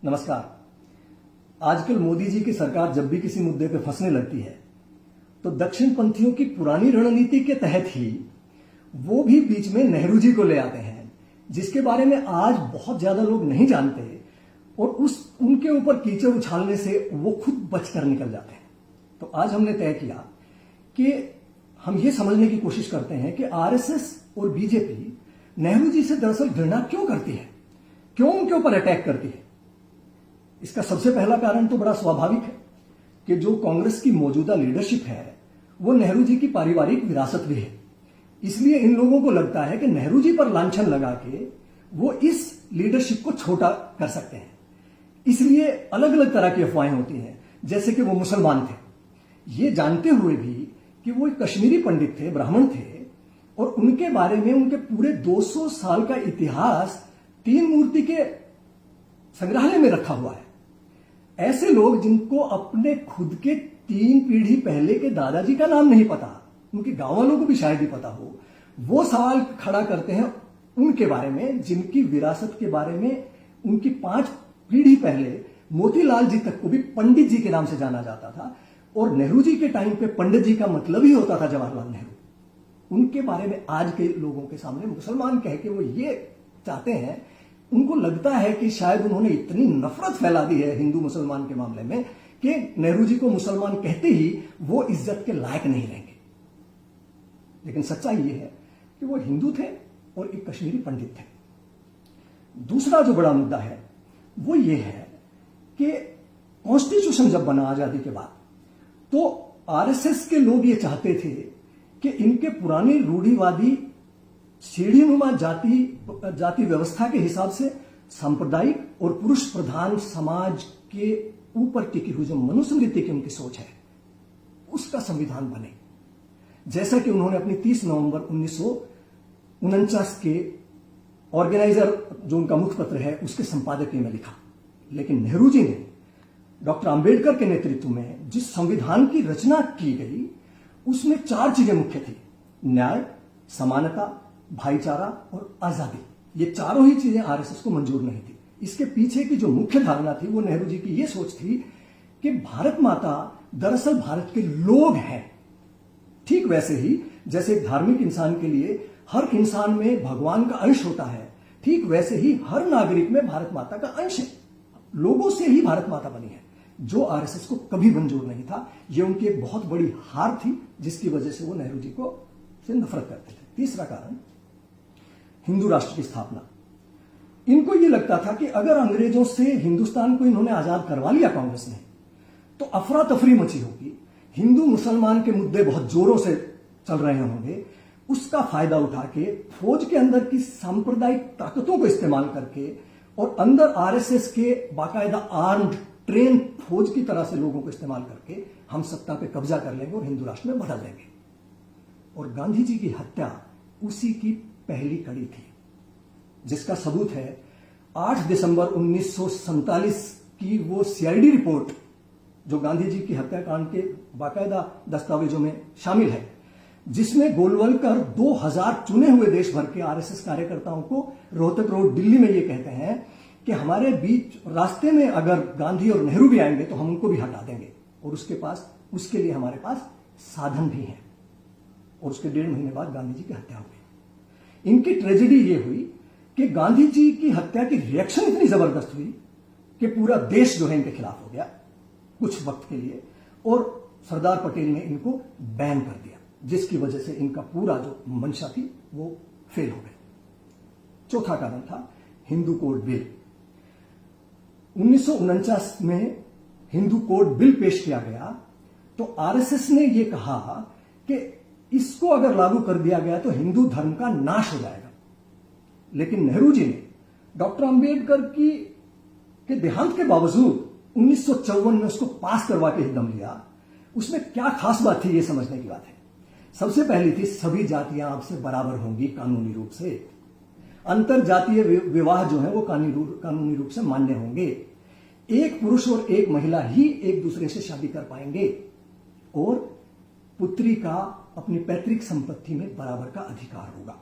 नमस्कार। आजकल मोदी जी की सरकार जब भी किसी मुद्दे पे फंसने लगती है तो दक्षिण पंथियों की पुरानी रणनीति के तहत ही वो भी बीच में नेहरू जी को ले आते हैं, जिसके बारे में आज बहुत ज्यादा लोग नहीं जानते और उनके ऊपर कीचड़ उछालने से वो खुद बचकर निकल जाते हैं। तो आज हमने तय किया कि हम ये समझने की कोशिश करते हैं कि आरएसएस और बीजेपी नेहरू जी से दरअसल घृणा क्यों करती है, क्यों उनके ऊपर अटैक करती है। इसका सबसे पहला कारण तो बड़ा स्वाभाविक है कि जो कांग्रेस की मौजूदा लीडरशिप है वो नेहरू जी की पारिवारिक विरासत भी है। इसलिए इन लोगों को लगता है कि नेहरू जी पर लांछन लगा के वो इस लीडरशिप को छोटा कर सकते हैं। इसलिए अलग अलग तरह की अफवाहें होती हैं, जैसे कि वो मुसलमान थे, ये जानते हुए भी कि वो एक कश्मीरी पंडित थे, ब्राह्मण थे, और उनके बारे में उनके पूरे 200 साल का इतिहास 3 मूर्ति के संग्रहालय में रखा हुआ है। ऐसे लोग जिनको अपने खुद के 3 पीढ़ी पहले के दादाजी का नाम नहीं पता, उनके गांव वालों को भी शायद ही पता हो, वो सवाल खड़ा करते हैं उनके बारे में जिनकी विरासत के बारे में उनकी 5 पीढ़ी पहले मोतीलाल जी तक को भी पंडित जी के नाम से जाना जाता था। और नेहरू जी के टाइम पे पंडित जी का मतलब ही होता था जवाहरलाल नेहरू। उनके बारे में आज के लोगों के सामने मुसलमान कह के वो ये चाहते हैं, उनको लगता है कि शायद उन्होंने इतनी नफरत फैला दी है हिंदू मुसलमान के मामले में कि नेहरू जी को मुसलमान कहते ही वो इज्जत के लायक नहीं रहेंगे। लेकिन सच्चाई ये है कि वो हिंदू थे और एक कश्मीरी पंडित थे। दूसरा जो बड़ा मुद्दा है वो ये है कि कॉन्स्टिट्यूशन जब बना आजादी के बाद तो आरएसएस के लोग ये चाहते थे कि इनके पुरानी रूढ़िवादी सीढ़ीनुमा जाति व्यवस्था के हिसाब से सांप्रदायिक और पुरुष प्रधान समाज के ऊपर टिकी हुई जो मनुस्मृति की उनकी सोच है उसका संविधान बने, जैसा कि उन्होंने अपनी 30 नवंबर 1949 के ऑर्गेनाइजर जो उनका मुखपत्र है उसके संपादकीय में लिखा। लेकिन नेहरू जी ने डॉक्टर अंबेडकर के नेतृत्व में जिस संविधान की रचना की गई उसमें 4 चीजें मुख्य थी: न्याय, समानता, भाईचारा और आजादी। ये चारों ही चीजें आरएसएस को मंजूर नहीं थी। इसके पीछे की जो मुख्य धारणा थी वो नेहरू जी की ये सोच थी कि भारत माता दरअसल भारत के लोग हैं। ठीक वैसे ही जैसे एक धार्मिक इंसान के लिए हर इंसान में भगवान का अंश होता है, ठीक वैसे ही हर नागरिक में भारत माता का अंश है। लोगों से ही भारत माता बनी है, जो आरएसएस को कभी मंजूर नहीं था। यह उनकी एक बहुत बड़ी हार थी जिसकी वजह से वो नेहरू जी को से नफरत करते थे। तीसरा कारण हिंदू राष्ट्र की स्थापना। इनको यह लगता था कि अगर अंग्रेजों से हिंदुस्तान को इन्होंने आजाद करवा लिया कांग्रेस ने, तो अफरा तफरी मची होगी, हिंदू मुसलमान के मुद्दे बहुत जोरों से चल रहे होंगे। उसका फायदा उठा के फौज के अंदर की सांप्रदायिक ताकतों को इस्तेमाल करके और अंदर आरएसएस के बाकायदा आर्म्ड ट्रेन फौज की तरह से लोगों को इस्तेमाल करके हम सत्ता पे कब्जा कर लेंगे और हिंदू राष्ट्र में बदल देंगे। और गांधी जी की हत्या उसी की पहली कड़ी थी, जिसका सबूत है 8 दिसंबर 1947 की वो सीआईडी रिपोर्ट जो गांधी जी की हत्याकांड के बाकायदा दस्तावेजों में शामिल है, जिसमें गोलवलकर 2000 चुने हुए देश भर के आरएसएस कार्यकर्ताओं को रोहतक रोड दिल्ली में ये कहते हैं कि हमारे बीच रास्ते में अगर गांधी और नेहरू भी आएंगे तो हम उनको भी हटा देंगे, और उसके लिए हमारे पास साधन भी हैं। और उसके 1.5 महीने बाद गांधी जी की हत्या हो गई। इनकी ट्रेजेडी ये हुई कि गांधी जी की हत्या की रिएक्शन इतनी जबरदस्त हुई कि पूरा देश जो है इनके खिलाफ हो गया कुछ वक्त के लिए, और सरदार पटेल ने इनको बैन कर दिया, जिसकी वजह से इनका पूरा जो मंशा थी वो फेल हो गई। चौथा कारण था हिंदू कोड बिल। 1949 में हिंदू कोड बिल पेश किया गया तो आरएसएस ने यह कहा कि इसको अगर लागू कर दिया गया तो हिंदू धर्म का नाश हो जाएगा। लेकिन नेहरू जी ने डॉक्टर अंबेडकर के देहांत के बावजूद 1954 में उसको पास करवा के ही दम लिया। उसमें क्या खास बात थी ये समझने की बात है। सबसे पहली थी सभी जातियां आपसे बराबर होंगी कानूनी रूप से, अंतर जातीय विवाह जो है वो कानूनी रूप से मान्य होंगे, एक पुरुष और एक महिला ही एक दूसरे से शादी कर पाएंगे, और पुत्री का अपनी पैतृक संपत्ति में बराबर का अधिकार होगा।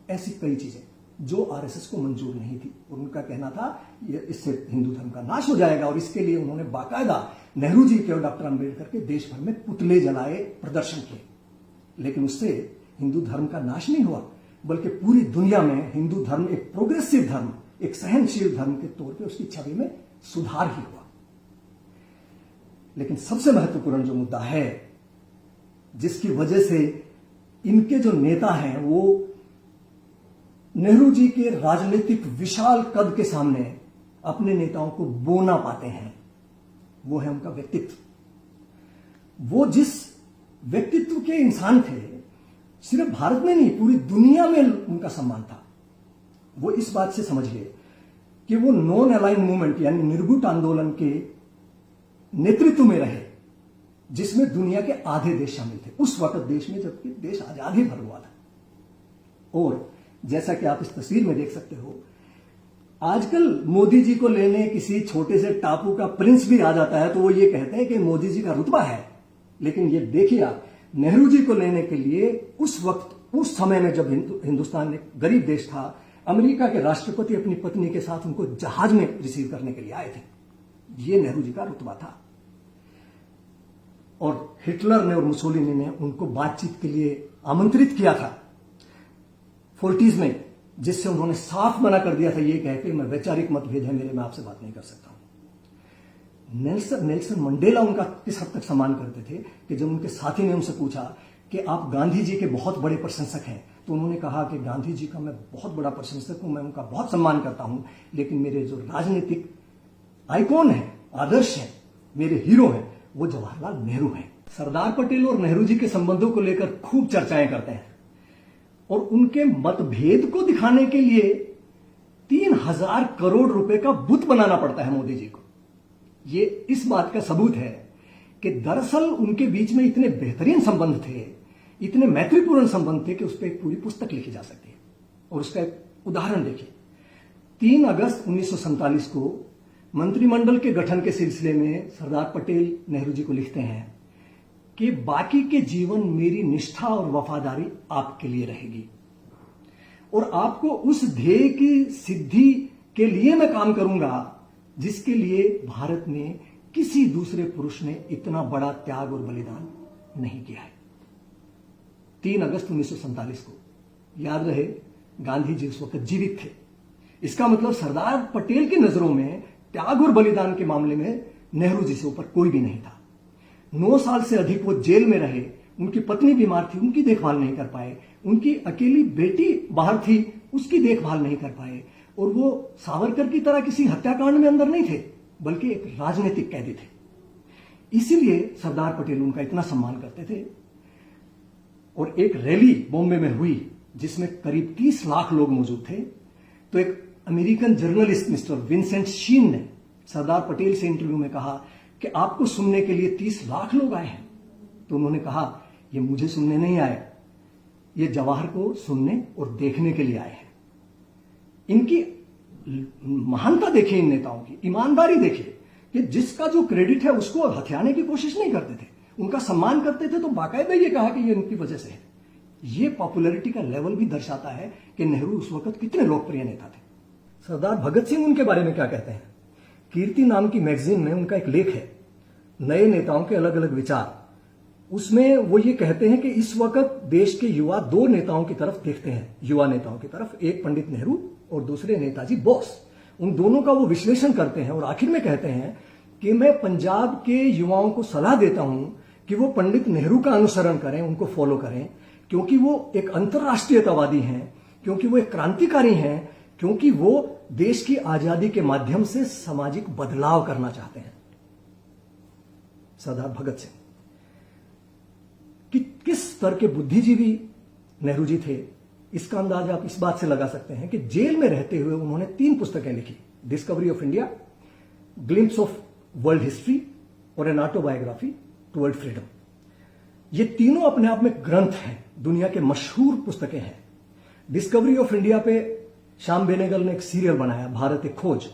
ऐसी कई चीजें जो आरएसएस को मंजूर नहीं थी। और उनका कहना था ये इससे हिंदू धर्म का नाश हो जाएगा, और इसके लिए उन्होंने बाकायदा नेहरू जी के और डॉक्टर अंबेडकर के देश भर में पुतले जलाए, प्रदर्शन किए। लेकिन उससे हिंदू धर्म का नाश नहीं हुआ, बल्कि पूरी दुनिया में हिंदू धर्म एक प्रोग्रेसिव धर्म, एक सहनशील धर्म के तौर पे उसकी छवि में सुधार ही हुआ। लेकिन सबसे महत्वपूर्ण जो मुद्दा है, जिसकी वजह से इनके जो नेता हैं वो नेहरू जी के राजनीतिक विशाल कद के सामने अपने नेताओं को बोना पाते हैं, वो है उनका व्यक्तित्व। वो जिस व्यक्तित्व के इंसान थे, सिर्फ भारत में नहीं पूरी दुनिया में उनका सम्मान था। वो इस बात से समझिए कि वो नॉन अलाइन मूवमेंट यानी निर्गुट आंदोलन के नेतृत्व में रहे, जिसमें दुनिया के आधे देश शामिल थे उस वक्त देश में, जबकि देश आजादी भर हुआ था। और जैसा कि आप इस तस्वीर में देख सकते हो, आजकल मोदी जी को लेने किसी छोटे से टापू का प्रिंस भी आ जाता है तो वो ये कहते हैं कि मोदी जी का रुतबा है। लेकिन ये देखिए आप, नेहरू जी को लेने के लिए उस वक्त, उस समय में जब हिंदुस्तान एक गरीब देश था, अमेरिका के राष्ट्रपति अपनी पत्नी के साथ उनको जहाज में रिसीव करने के लिए आए थे। ये नेहरू जी का रुतबा था। और हिटलर ने और मुसोलिनी ने उनको बातचीत के लिए आमंत्रित किया था 40s में, जिससे उन्होंने साफ मना कर दिया था ये कह के मैं वैचारिक मतभेद है मेरे, मैं आपसे बात नहीं कर सकता हूं। नेल्सन मंडेला उनका किस हद तक सम्मान करते थे कि जब उनके साथी ने उनसे पूछा कि आप गांधी जी के बहुत बड़े प्रशंसक हैं, तो उन्होंने कहा कि गांधी जी का मैं बहुत बड़ा प्रशंसक हूं, मैं उनका बहुत सम्मान करता हूं, लेकिन मेरे जो राजनीतिक आइकॉन है, आदर्श है, मेरे हीरो हैं, वो जवाहरलाल नेहरू हैं। सरदार पटेल और नेहरू जी के संबंधों को लेकर खूब चर्चाएं करते हैं, और उनके मतभेद को दिखाने के लिए 3000 करोड़ रुपए का बुत बनाना पड़ता है मोदी जी को। ये इस बात का सबूत है कि दरअसल उनके बीच में इतने बेहतरीन संबंध थे, इतने मैत्रीपूर्ण संबंध थे कि उस पर एक पूरी पुस्तक लिखी जा सकती है। और उसका एक उदाहरण देखिए, 3 अगस्त 1947 को मंत्रिमंडल के गठन के सिलसिले में सरदार पटेल नेहरू जी को लिखते हैं कि बाकी के जीवन मेरी निष्ठा और वफादारी आपके लिए रहेगी, और आपको उस ध्येय की सिद्धि के लिए मैं काम करूंगा जिसके लिए भारत में किसी दूसरे पुरुष ने इतना बड़ा त्याग और बलिदान नहीं किया है। 3 अगस्त 1947 को, याद रहे गांधी जी उस वक्त जीवित थे। इसका मतलब सरदार पटेल की नजरों में त्याग और बलिदान के मामले में नेहरू जी से ऊपर कोई भी नहीं था। 9 साल से अधिक वो जेल में रहे, उनकी पत्नी बीमार थी, उनकी देखभाल नहीं कर पाए, उनकी अकेली बेटी बाहर थी, उसकी देखभाल नहीं कर पाए, और वो सावरकर की तरह किसी हत्याकांड में अंदर नहीं थे, बल्कि एक राजनीतिक कैदी थे। इसीलिए सरदार पटेल उनका इतना सम्मान करते थे। और एक रैली बॉम्बे में हुई जिसमें करीब 30 लाख लोग मौजूद थे, तो एक अमेरिकन जर्नलिस्ट मिस्टर विंसेंट शीन ने सरदार पटेल से इंटरव्यू में कहा कि आपको सुनने के लिए 30 लाख लोग आए हैं। तो उन्होंने कहा ये मुझे सुनने नहीं आए, ये जवाहर को सुनने और देखने के लिए आए हैं। इनकी महानता देखिए, इन नेताओं की ईमानदारी देखिए कि जिसका जो क्रेडिट है उसको हथियाने की कोशिश नहीं करते थे, उनका सम्मान करते थे, तो बाकायदा ये कहा कि ये उनकी वजह से है। ये पॉपुलैरिटी का लेवल भी दर्शाता है कि नेहरू उस वक्त कितने लोकप्रिय नेता थे। सरदार भगत सिंह उनके बारे में क्या कहते हैं? कीर्ति नाम की मैगजीन में उनका एक लेख है, नए नेताओं के अलग अलग विचार। उसमें वो ये कहते हैं कि इस वक्त देश के युवा 2 नेताओं की तरफ देखते हैं, युवा नेताओं की तरफ, एक पंडित नेहरू और दूसरे नेताजी बोस। उन दोनों का वो विश्लेषण करते हैं और आखिर में कहते हैं कि मैं पंजाब के युवाओं को सलाह देता हूं कि वो पंडित नेहरू का अनुसरण करें, उनको फॉलो करें, क्योंकि वो एक अंतर्राष्ट्रीयतावादी हैं, क्योंकि वो एक क्रांतिकारी हैं, क्योंकि वो देश की आजादी के माध्यम से सामाजिक बदलाव करना चाहते हैं। सरदार भगत सिंह किस स्तर के बुद्धिजीवी नेहरू जी थे, इसका अंदाजा आप इस बात से लगा सकते हैं कि जेल में रहते हुए उन्होंने 3 पुस्तकें लिखी, discovery of India, glimpse of world history और एन ऑटोबायोग्राफी टुवर्ड फ्रीडम। ये तीनों अपने आप में ग्रंथ हैं, दुनिया के मशहूर पुस्तकें हैं। डिस्कवरी ऑफ इंडिया पे श्याम बेनेगल ने एक सीरियल बनाया, भारत एक खोज।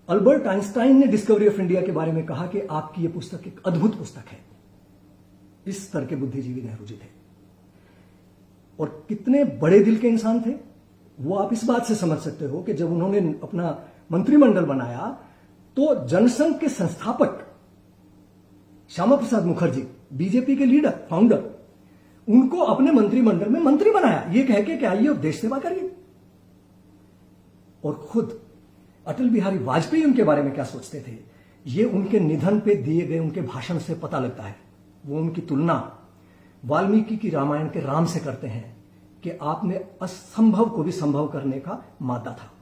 अल्बर्ट आइंस्टाइन ने डिस्कवरी ऑफ इंडिया के बारे में कहा कि आपकी यह पुस्तक एक अद्भुत पुस्तक है। इस स्तर के बुद्धिजीवी नेहरू जी थे और कितने बड़े दिल के इंसान थे। वो आप इस बात से समझ सकते हो कि जब उन्होंने अपना मंत्रिमंडल बनाया तो जनसंघ के संस्थापक श्यामा प्रसाद मुखर्जी, बीजेपी के लीडर, फाउंडर, उनको अपने मंत्रिमंडल में मंत्री बनाया, ये कह के आइए और देश सेवा करिए। और खुद अटल बिहारी वाजपेयी उनके बारे में क्या सोचते थे, ये उनके निधन पे दिए गए उनके भाषण से पता लगता है। वो उनकी तुलना वाल्मीकि की रामायण के राम से करते हैं कि आपने असंभव को भी संभव करने का मादा था।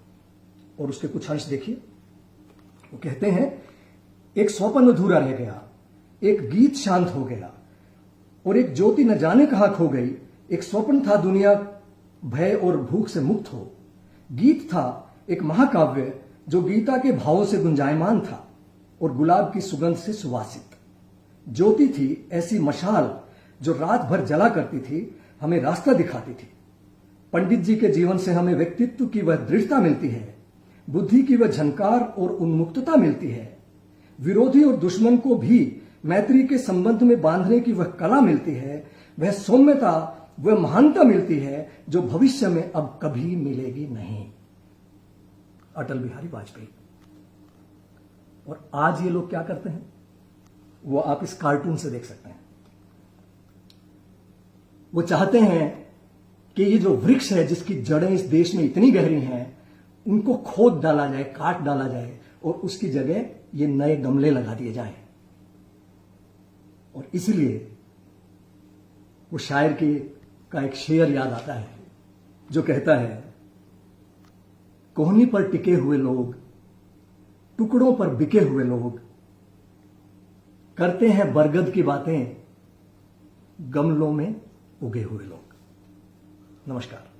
और उसके कुछ अंश देखिए, वो कहते हैं, एक स्वप्न अधूरा रह गया, एक गीत शांत हो गया, और एक ज्योति न जाने कहां खो गई। एक स्वप्न था दुनिया भय और भूख से मुक्त हो। गीत था एक महाकाव्य जो गीता के भावों से गुंजायमान था और गुलाब की सुगंध से सुवासित। ज्योति थी ऐसी मशाल जो रात भर जला करती थी, हमें रास्ता दिखाती थी। पंडित जी के जीवन से हमें व्यक्तित्व की वह दृढ़ता मिलती है, बुद्धि की वह झंकार और उन्मुक्तता मिलती है, विरोधी और दुश्मन को भी मैत्री के संबंध में बांधने की वह कला मिलती है, वह सौम्यता, वह महानता मिलती है जो भविष्य में अब कभी मिलेगी नहीं। अटल बिहारी वाजपेयी। और आज ये लोग क्या करते हैं वो आप इस कार्टून से देख सकते हैं। वो चाहते हैं कि ये जो वृक्ष है जिसकी जड़ें इस देश में इतनी गहरी हैं, उनको खोद डाला जाए, काट डाला जाए और उसकी जगह ये नए गमले लगा दिए जाएं। और इसलिए वो शायर का एक शेर याद आता है जो कहता है, कोहनी पर टिके हुए लोग, टुकड़ों पर बिके हुए लोग, करते हैं बरगद की बातें, गमलों में उगे हुए लोग। नमस्कार।